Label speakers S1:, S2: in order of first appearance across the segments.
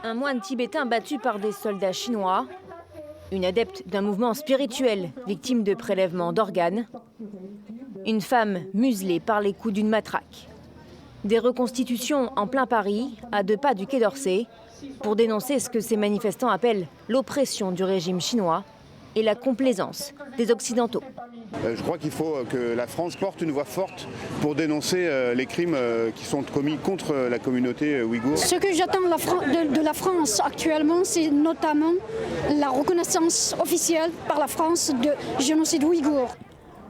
S1: Un moine tibétain battu par des soldats chinois, une adepte d'un mouvement spirituel victime de prélèvements d'organes, une femme muselée par les coups d'une matraque. Des reconstitutions en plein Paris, à 2 pas du Quai d'Orsay, pour dénoncer ce que ces manifestants appellent l'oppression du régime chinois et la complaisance des Occidentaux.
S2: Je crois qu'il faut que la France porte une voix forte pour dénoncer les crimes qui sont commis contre la communauté ouïghour.
S3: Ce que j'attends de la France actuellement, c'est notamment la reconnaissance officielle par la France de génocide ouïghour.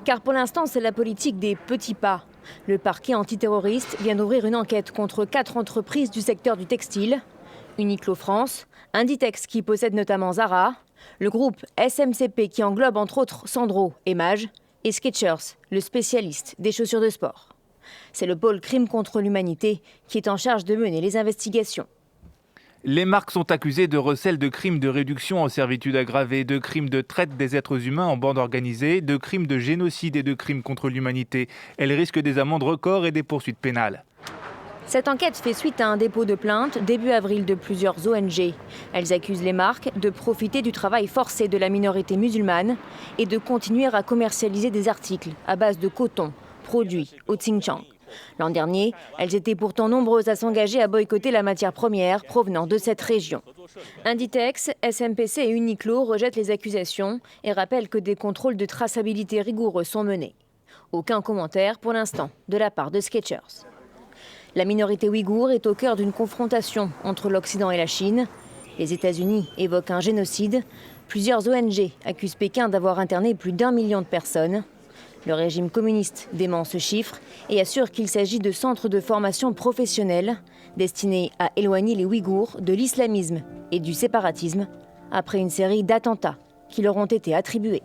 S1: Car pour l'instant, c'est la politique des petits pas. Le parquet antiterroriste vient d'ouvrir une enquête contre 4 entreprises du secteur du textile. Uniqlo France, Inditex qui possède notamment Zara, le groupe SMCP qui englobe entre autres Sandro et Maje, et Skechers, le spécialiste des chaussures de sport. C'est le pôle crime contre l'humanité qui est en charge de mener les investigations.
S4: Les marques sont accusées de recel de crimes de réduction en servitude aggravée, de crimes de traite des êtres humains en bande organisée, de crimes de génocide et de crimes contre l'humanité. Elles risquent des amendes records et des poursuites pénales.
S1: Cette enquête fait suite à un dépôt de plainte début avril de plusieurs ONG. Elles accusent les marques de profiter du travail forcé de la minorité musulmane et de continuer à commercialiser des articles à base de coton produits au Xinjiang. L'an dernier, elles étaient pourtant nombreuses à s'engager à boycotter la matière première provenant de cette région. Inditex, SMPC et Uniqlo rejettent les accusations et rappellent que des contrôles de traçabilité rigoureux sont menés. Aucun commentaire pour l'instant de la part de Skechers. La minorité ouïghour est au cœur d'une confrontation entre l'Occident et la Chine. Les États-Unis évoquent un génocide. Plusieurs ONG accusent Pékin d'avoir interné plus d'1 million de personnes. Le régime communiste dément ce chiffre et assure qu'il s'agit de centres de formation professionnelle destinés à éloigner les Ouïghours de l'islamisme et du séparatisme après une série d'attentats qui leur ont été attribués.